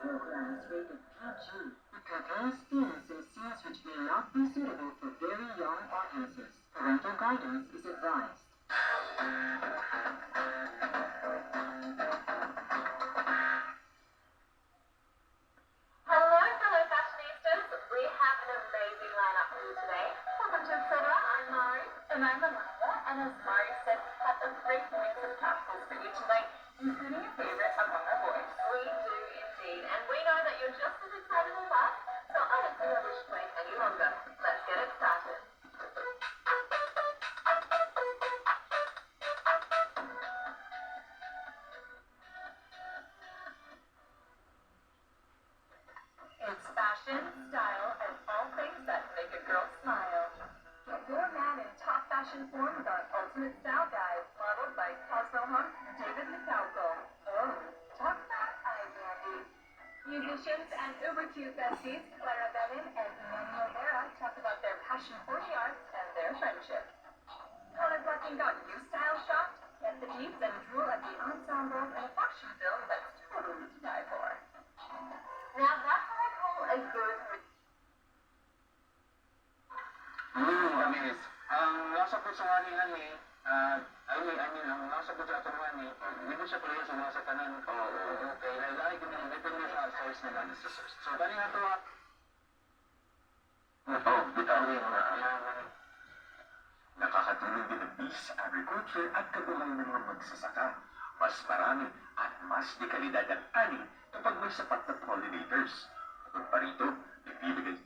Program is rated PG. It contains themes and scenes which may not be suitable for very young audiences. Parental guidance is advised. Hello, fellow fashionistas. We have an amazing lineup for you today. Welcome to Etc. I'm Mari. And I'm Amanda. And as Mari said, we have a great mix of capsules for you tonight, including a favorite among our boys. We do indeed. And we know that you're just as excited as us, so I don't think I wish to wait any longer. Let's get it started. It's fashion, style, and all things that make a girl smile. Get your man in top fashion form with our ultimate style guide, modeled by Cosmo Hum, David Nicalco. Oh, talk about eye candy. Musicians and uber cute besties, Clara Benin and Emmanuel Vera, talk about their passion for the arts and their friendship. Connor Blacking got you style shocked? Get the deeps and drool at the ensemble in a fashion film that's totally to die for. Now that's what I call a good Ramirez. Ang nasa po sa ani, ang nasa po sa ani, hindi po siya pala sa tanan. Okay, nalagay ko na, depende sa size naman. So, bali nga ito, bitawin na. Nakakatulong din ang bees, agriculture at kabuhay ng mga magsasaka. Mas marami at mas di kalidad ang ani kapag may sapat na pollinators. Kung pa rito, nagbibigay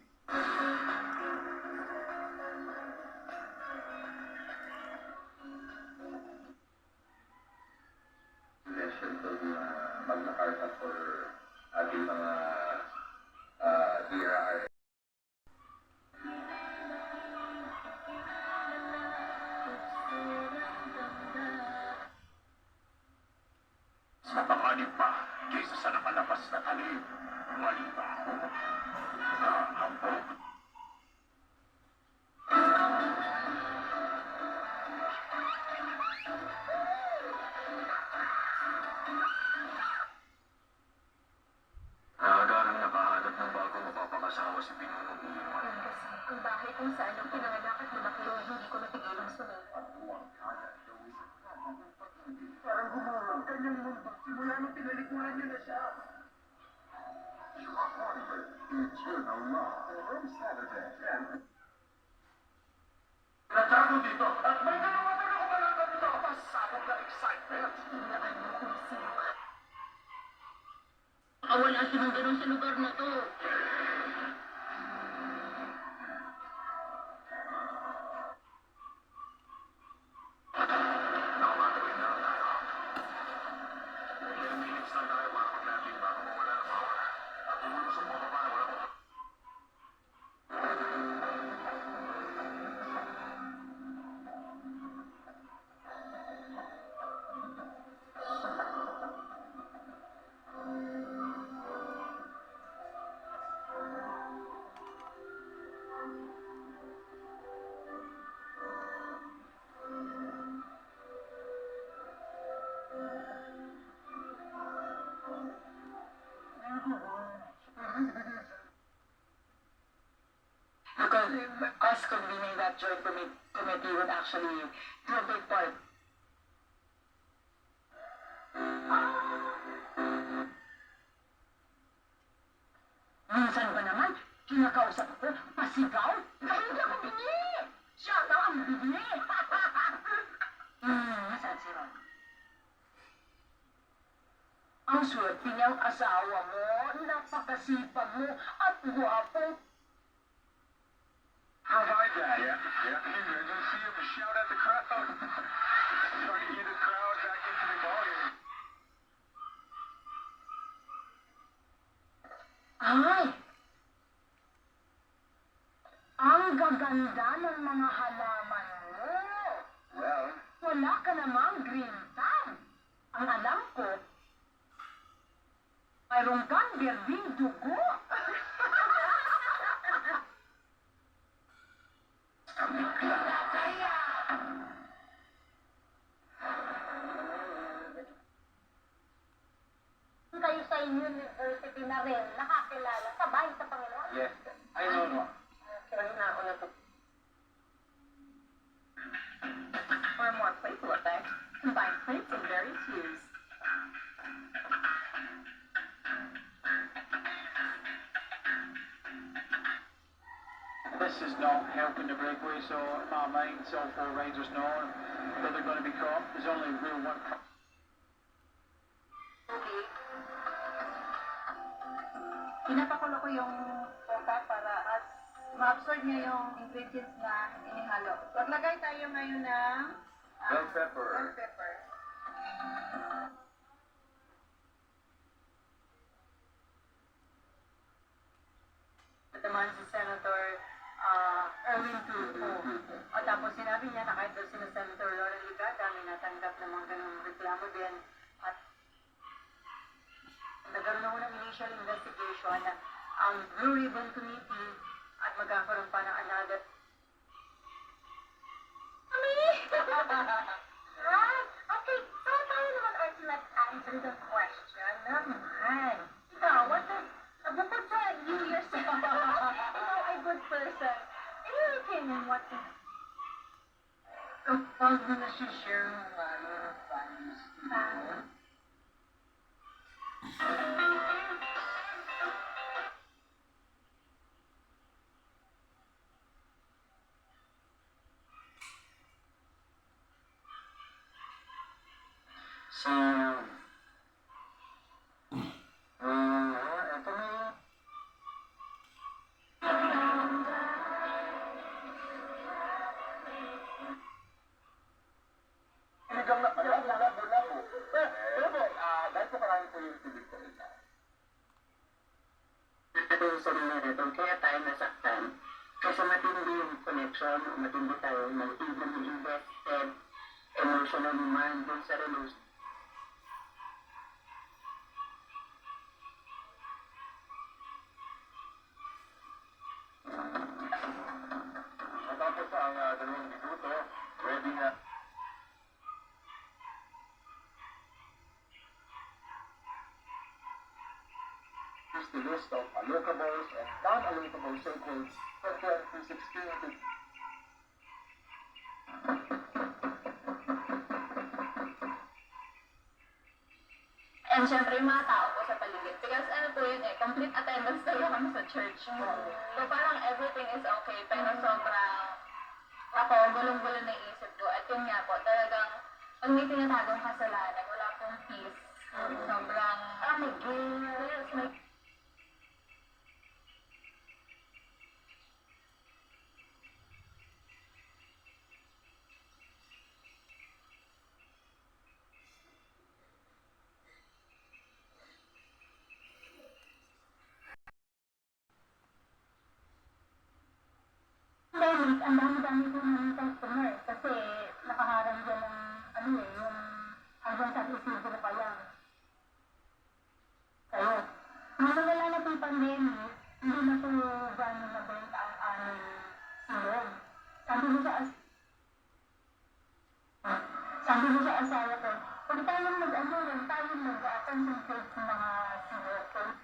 magnakarta for ating mga DRR. Mapanganib pa kaysa sa nakalabas na talim. Mali ba ako? Nahambog. Nagagarang nakahanap ng bago mapapakasawa si Pinunong Iwan. Kasi ang bahay kung saan yung pinanganak at lumaki hindi ko napigilang sunod. Parang gumuho ang kanyang mundo simula nung tinalikuran niya na siya. Eternal Law. From Saturday. Natago dito at may nanawagan ako malaga dito. Pasabog na excitement. Hinaan mo kung sino ka. Wala silang ganun sa lugar na to. Nakamatuloy na lang tayo. Ilang minutes lang tayo para mag-landing bago mawala ang power. At umulusok mo pa wala mo. Because us convening that joint committee would actually do a big part. Minsan ba naman, kinakausap ko, pasigaw? Ay, hindi ako bingi! Siya daw ang bingi! Nasaan si Ron? Ang swerte niyang asawa mo, napakasipag mo, at guwapo. How about that? Yeah. Did you see him shout at the crowd? Trying to get the crowd back into the ballgame. Ay! Ang gaganda ng mga halaman mo. Well, Wala ka namang green thumb. Ang alam ko, mayroon kang berding dugo. Kayo sa university na rin, nakakilala ka ba sa Panginoon? yes. I know, no. Kaya na ako na For more playful effect, combine plates and various hues. This is not helping the breakaway, so in my mind, all four riders know that they're going to be caught. There's only real one. Okay. Pinapakulo ko yung coca para at ma-absorb niya yung ingredients na inihalo. Maglagay tayo ngayon ng Bell pepper. bell pepper. Natamaan si Senator Erwin Tulfo. O tapos sinabi niya na kahit daw sina Senator Lauren Ligada may natanggap ng mga ganung reklamo din. At nagkaroon ako ng initial investigation na ang Blue Ribbon Committee at magkakaroon pa ng another. Right. Okay, so tayo naman, Archie, let's answer the question naman. Ikaw, what is, bukod sa you yourself, ikaw ay good person. In your opinion, what is Kapag mo na-share mo nga yung values mo, So, ito na yung sinigang na pala, labo-labo. Pero po, dahil po marami po yung tubig ko ito. Ito yung sarili natin, kaya tayo nasaktan. Kasi matindi yung connection, matindi tayo, invested emotionally man dun sa relation. Matapos ang dalawang minuto, ready na. Here's the list of allocables and non-allocable so-called from 2016 to and syempre yung mga tao po sa paligid. Because ano po yun complete attendance talaga kami sa church. So parang everything is okay, pero sobrang ako, gulong-gulo na isip ko. At yun nga po, talagang pag may tinatagong kasalanan, wala pong peace. Sobrang, may guilt, yes, may pandemic, ang dami-dami ko ng customer kasi nakaharang dyan ng yung hanggang sa Isidro pa yan. Kayo. Nung nawala na po yung pandemic, hindi na po gano'n nabenta ang aming silong. Sabi ko sa asawa ko, pag tayo tayo mag-concentrate sa mga silong.